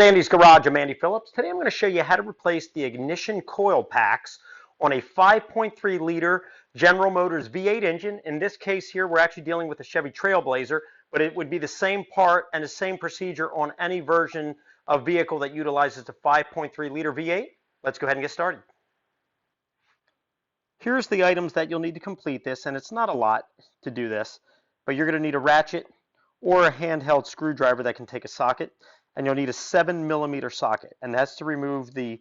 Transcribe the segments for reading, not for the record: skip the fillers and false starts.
Welcome to Andy's Garage. I'm Andy Phillips. Today I'm going to show you how to replace the ignition coil packs on a 5.3 liter General Motors V8 engine. In this case here, we're actually dealing with a Chevy Trailblazer, but it would be the same part and the same procedure on any version of vehicle that utilizes the 5.3 liter V8. Let's go ahead and get started. Here's the items that you'll need to complete this, and it's not a lot to do this, but you're going to need a ratchet or a handheld screwdriver that can take a socket. And you'll need a 7mm socket, and that's to remove the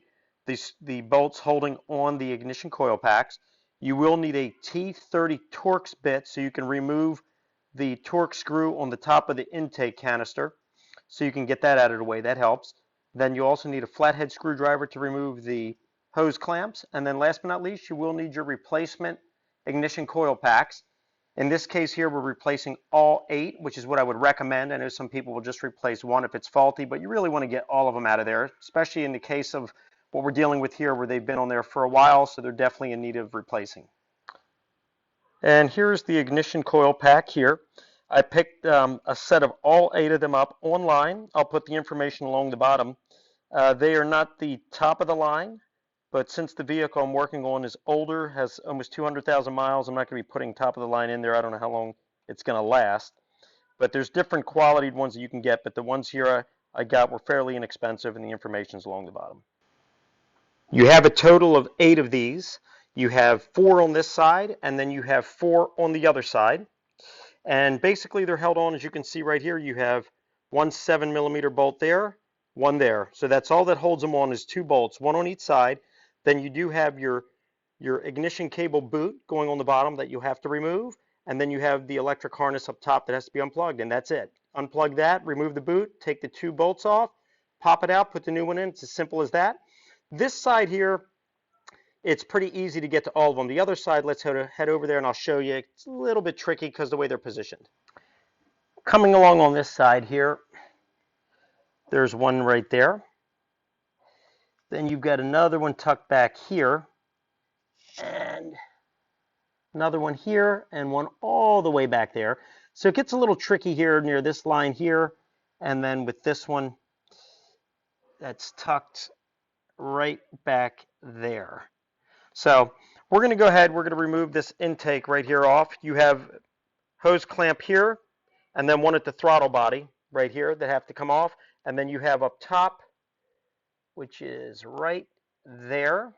bolts holding on the ignition coil packs. You will need a T30 Torx bit so you can remove the Torx screw on the top of the intake canister, so you can get that out of the way. That helps. Then you also need a flathead screwdriver to remove the hose clamps, and then last but not least, you will need your replacement ignition coil packs. In this case here, we're replacing all 8, which is what I would recommend. I know some people will just replace one if it's faulty, but you really want to get all of them out of there, especially in the case of what we're dealing with here where they've been on there for a while, so they're definitely in need of replacing. And here's the ignition coil pack here. I picked a set of all 8 of them up online. I'll put the information along the bottom. They are not the top of the line, but since the vehicle I'm working on is older, has almost 200,000 miles, I'm not going to be putting top of the line in there. I don't know how long it's going to last. But there's different quality ones that you can get, but the ones here I got were fairly inexpensive, and the information's along the bottom. You have a total of 8 of these. You have 4 on this side, and then you have 4 on the other side. And basically they're held on, as you can see right here, you have one 7mm bolt there, one there. So that's all that holds them on is 2 bolts, one on each side. Then you do have your ignition cable boot going on the bottom that you have to remove, and then you have the electric harness up top that has to be unplugged, and that's it. Unplug that, remove the boot, take the 2 bolts off, pop it out, put the new one in. It's as simple as that. This side here, it's pretty easy to get to all of them. The other side, let's head over there and I'll show you. It's a little bit tricky because of the way they're positioned. Coming along on this side here, there's one right there. Then you've got another one tucked back here, and another one here, and one all the way back there. So it gets a little tricky here near this line here, and then with this one that's tucked right back there. So we're going to go ahead, we're going to remove this intake right here off. You have hose clamp here, and then one at the throttle body right here that have to come off, and then you have up top, which is right there.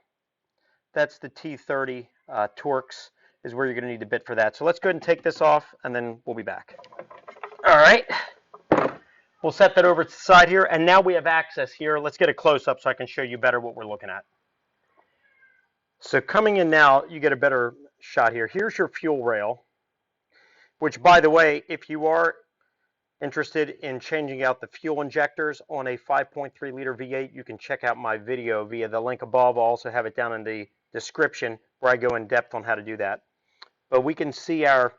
That's the T30 Torx is where you're going to need the bit for that. So let's go ahead and take this off, and then we'll be back. All right. We'll set that over to the side here, and now we have access here. Let's get a close-up so I can show you better what we're looking at. So coming in now, you get a better shot here. Here's your fuel rail, which, by the way, if you are interested in changing out the fuel injectors on a 5.3 liter V8, you can check out my video via the link above. I'll also have it down in the description where I go in depth on how to do that. But we can see our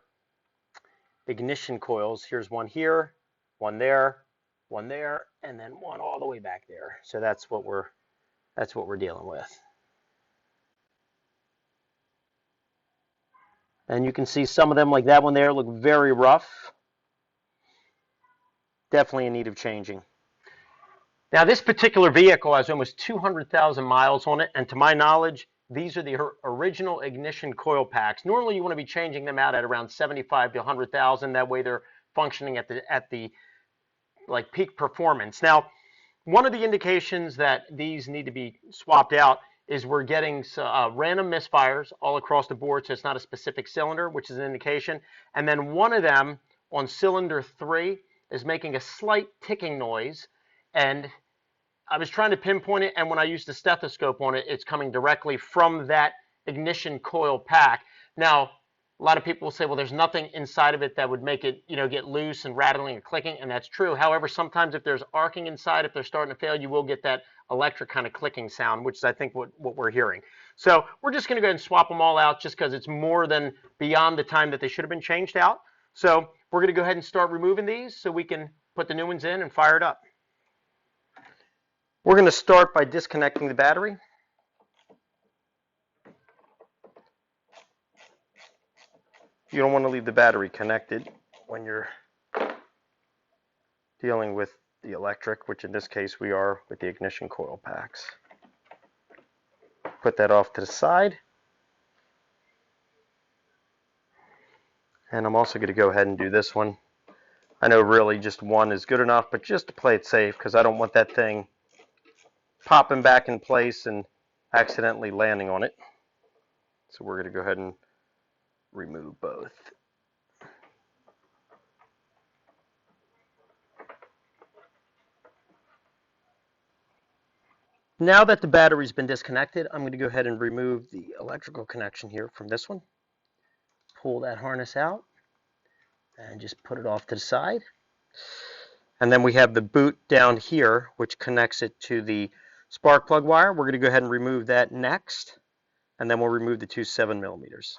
ignition coils. Here's one here, one there, and then one all the way back there. So that's what we're dealing with. And you can see some of them, like that one there, look very rough. Definitely in need of changing. Now, this particular vehicle has almost 200,000 miles on it, and to my knowledge, these are the original ignition coil packs. Normally, you want to be changing them out at around 75 to 100,000. That way, they're functioning at the like peak performance. Now, one of the indications that these need to be swapped out is we're getting random misfires all across the board, so it's not a specific cylinder, which is an indication. And then one of them on cylinder 3 is making a slight ticking noise, and I was trying to pinpoint it, and when I used the stethoscope on it, it's coming directly from that ignition coil pack. Now, a lot of people will say, well, there's nothing inside of it that would make it, get loose and rattling and clicking, and that's true. However, sometimes if there's arcing inside, if they're starting to fail, you will get that electric kind of clicking sound, which is, I think, what we're hearing. So we're just going to go ahead and swap them all out just because it's more than beyond the time that they should have been changed out. So we're going to go ahead and start removing these so we can put the new ones in and fire it up. We're going to start by disconnecting the battery. You don't want to leave the battery connected when you're dealing with the electric, which in this case we are with the ignition coil packs. Put that off to the side. And I'm also going to go ahead and do this one. I know really just one is good enough, but just to play it safe, because I don't want that thing popping back in place and accidentally landing on it. So we're going to go ahead and remove both. Now that the battery's been disconnected, I'm going to go ahead and remove the electrical connection here from this one. Pull that harness out and just put it off to the side. And then we have the boot down here, which connects it to the spark plug wire. We're going to go ahead and remove that next, and then we'll remove the two 7mm.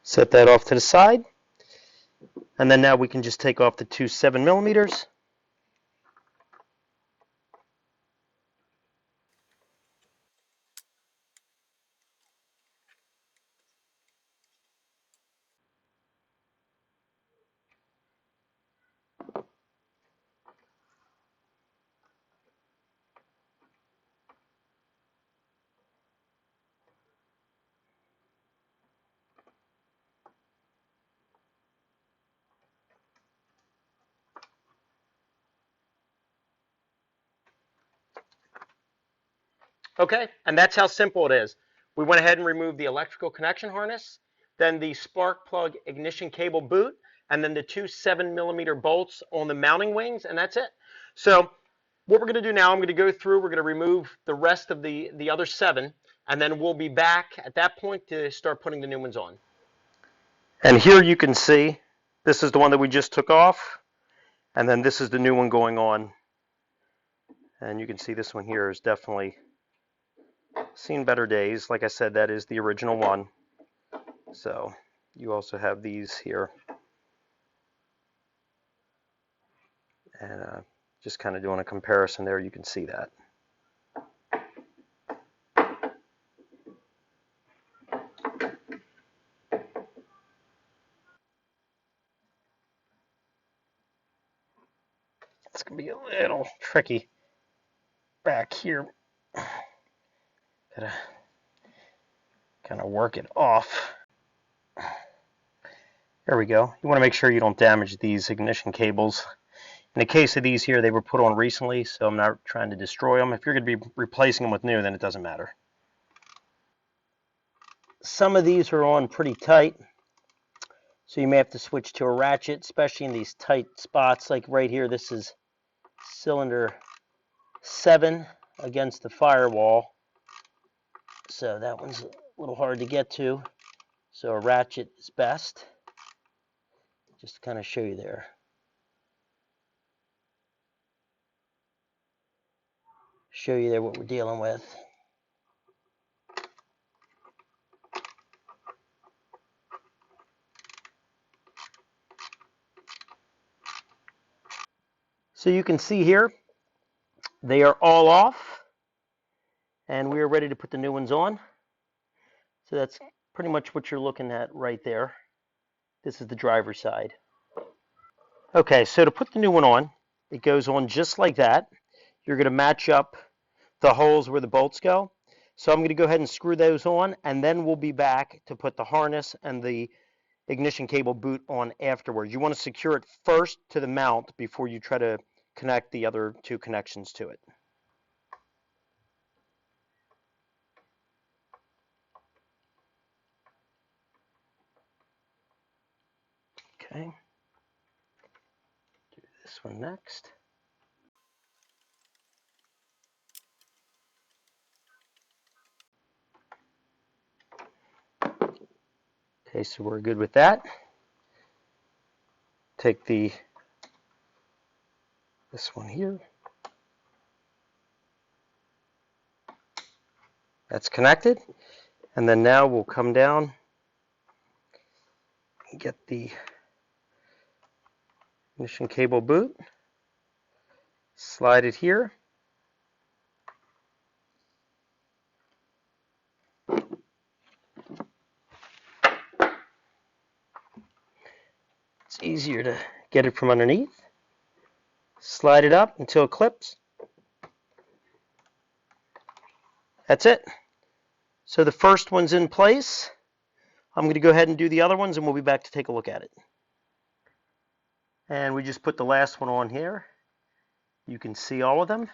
Set that off to the side, and then now we can just take off the two 7mm. Okay, and that's how simple it is. We went ahead and removed the electrical connection harness, then the spark plug ignition cable boot, and then the two 7mm bolts on the mounting wings, and that's it. So what we're going to do now, I'm going to go through, we're going to remove the rest of the other 7, and then we'll be back at that point to start putting the new ones on. And here you can see, this is the one that we just took off, and then this is the new one going on. And you can see this one here is definitely seen better days. Like I said, that is the original one. So you also have these here. And just kind of doing a comparison there, you can see that. It's going to be a little tricky back here. Gotta kind of work it off. There we go. You want to make sure you don't damage these ignition cables. In the case of these here, they were put on recently, so I'm not trying to destroy them. If you're going to be replacing them with new, then it doesn't matter. Some of these are on pretty tight, so you may have to switch to a ratchet, especially in these tight spots. Like right here, this is cylinder 7 against the firewall, so that one's a little hard to get to. So a ratchet is best. Just to kind of show you there. Show you there what we're dealing with. So you can see here, they are all off, and we are ready to put the new ones on. So that's pretty much what you're looking at right there. This is the driver's side. Okay, so to put the new one on, it goes on just like that. You're going to match up the holes where the bolts go. So I'm going to go ahead and screw those on, and then we'll be back to put the harness and the ignition cable boot on afterwards. You want to secure it first to the mount before you try to connect the other two connections to it. Okay. Do this one next. Okay, so we're good with that. Take this one here. That's connected. And then now we'll come down and get the ignition cable boot. Slide it here. easier to get it from underneath. Slide it up until it clips. That's it. So the first one's in place. I'm going to go ahead and do the other ones, and we'll be back to take a look at it. And we just put the last one on here. You can see all of them.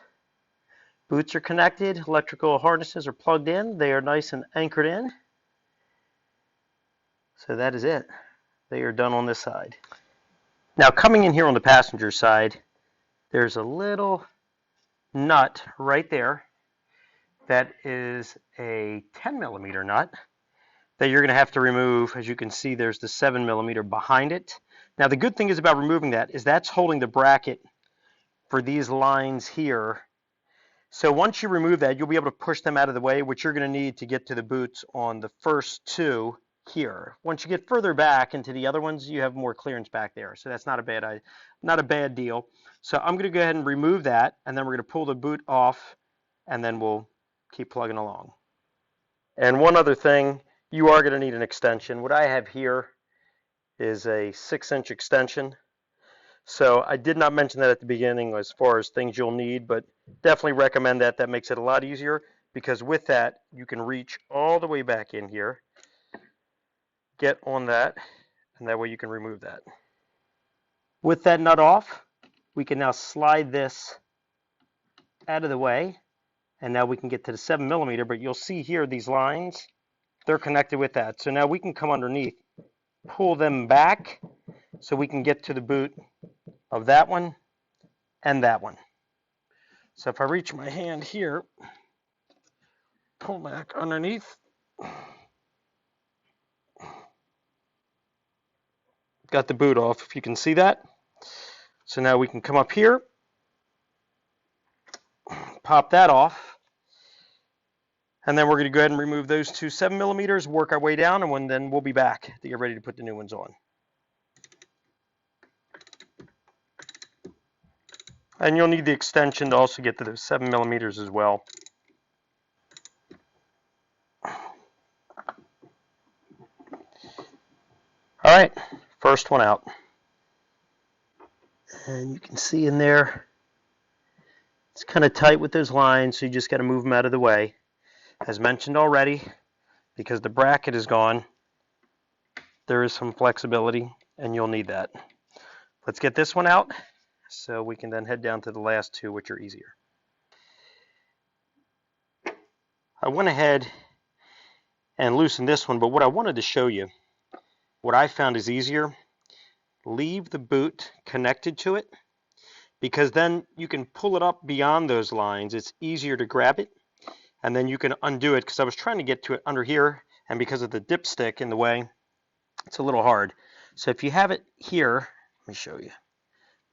Boots are connected. Electrical harnesses are plugged in. They are nice and anchored in. So that is it. They are done on this side. Now coming in here on the passenger side, there's a little nut right there that is a 10 millimeter nut that you're going to have to remove. As you can see, there's the 7 millimeter behind it. Now the good thing is about removing that is that's holding the bracket for these lines here. So once you remove that, you'll be able to push them out of the way, which you're going to need to get to the boots on the first two here. Once you get further back into the other ones, you have more clearance back there. So that's not a bad deal. So I'm going to go ahead and remove that, and then we're going to pull the boot off, and then we'll keep plugging along. And one other thing, you are going to need an extension. What I have here is a 6-inch extension. So I did not mention that at the beginning as far as things you'll need, but definitely recommend that. That makes it a lot easier, because with that, you can reach all the way back in here, get on that, and that way you can remove that. With that nut off, we can now slide this out of the way, and now we can get to the 7 millimeter, but you'll see here these lines, they're connected with that. So now we can come underneath, pull them back, so we can get to the boot of that one and that one. So if I reach my hand here, pull back underneath, got the boot off, if you can see that. So now we can come up here, pop that off, and then we're going to go ahead and remove those two 7 millimeters, work our way down, and then we'll be back to get ready to put the new ones on. And you'll need the extension to also get to those 7 millimeters as well. All right, first one out. And you can see in there, it's kind of tight with those lines, so you just got to move them out of the way. As mentioned already, because the bracket is gone, there is some flexibility, and you'll need that. Let's get this one out, so we can then head down to the last two, which are easier. I went ahead and loosened this one, but what I wanted to show you, what I found is easier, leave the boot connected to it, because then you can pull it up beyond those lines. It's easier to grab it, and then you can undo it, because I was trying to get to it under here, and because of the dipstick in the way, it's a little hard. So if you have it here, let me show you.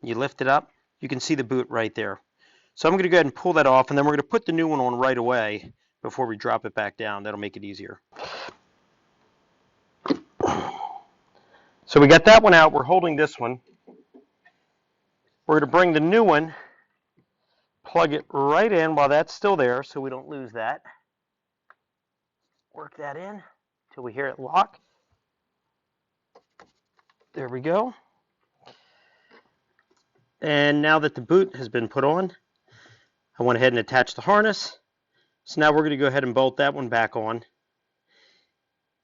You lift it up, you can see the boot right there. So I'm going to go ahead and pull that off, and then we're going to put the new one on right away before we drop it back down. That'll make it easier. So we got that one out. We're holding this one. We're going to bring the new one, plug it right in while that's still there so we don't lose that. Work that in until we hear it lock. There we go. And now that the boot has been put on, I went ahead and attached the harness. So now we're going to go ahead and bolt that one back on.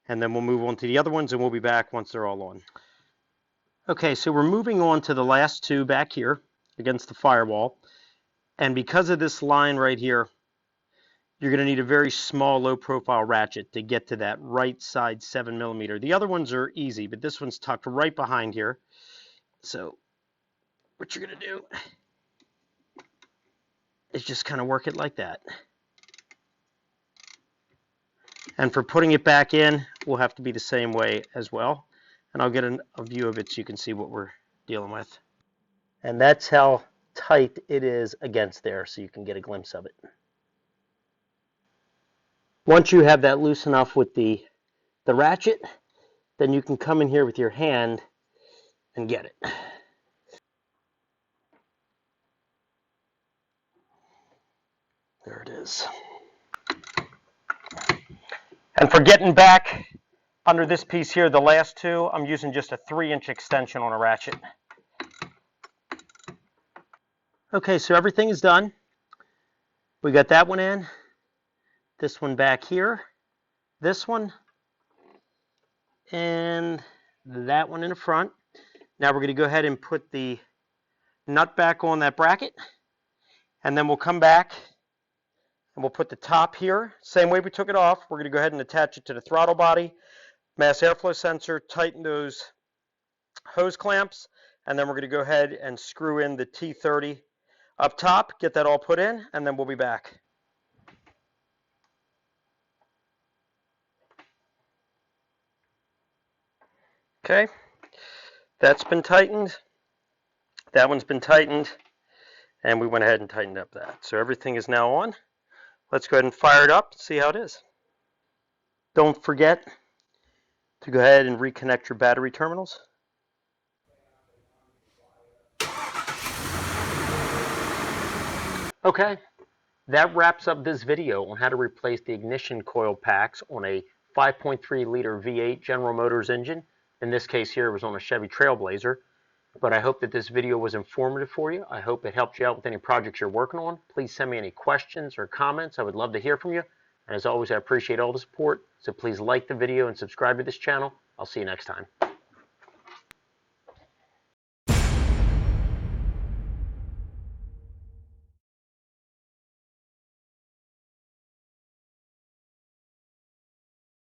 And then we'll move on to the other ones, and we'll be back once they're all on. Okay, so we're moving on to the last two back here against the firewall. And because of this line right here, you're going to need a very small low-profile ratchet to get to that right side 7 millimeter. The other ones are easy, but this one's tucked right behind here. So what you're going to do is just kind of work it like that. And for putting it back in, we'll have to be the same way as well. And I'll get a view of it so you can see what we're dealing with. And that's how tight it is against there, so you can get a glimpse of it. Once you have that loose enough with the ratchet, then you can come in here with your hand and get it. There it is. And for getting back Under this piece here, the last two, I'm using just a 3-inch extension on a ratchet. Okay, so everything is done. We got that one in, this one back here, this one, and that one in the front. Now we're going to go ahead and put the nut back on that bracket, and then we'll come back and we'll put the top here. Same way we took it off, we're going to go ahead and attach it to the throttle body, mass airflow sensor, tighten those hose clamps, and then we're going to go ahead and screw in the T30 up top, get that all put in, and then we'll be back. Okay, that's been tightened, that one's been tightened, and we went ahead and tightened up that. So everything is now on. Let's go ahead and fire it up and see how it is. Don't forget to go ahead and reconnect your battery terminals. Okay, that wraps up this video on how to replace the ignition coil packs on a 5.3 liter V8 General Motors engine. In this case here, it was on a Chevy Trailblazer. But I hope that this video was informative for you. I hope it helped you out with any projects you're working on. Please send me any questions or comments. I would love to hear from you. And as always, I appreciate all the support. So please like the video and subscribe to this channel. I'll see you next time.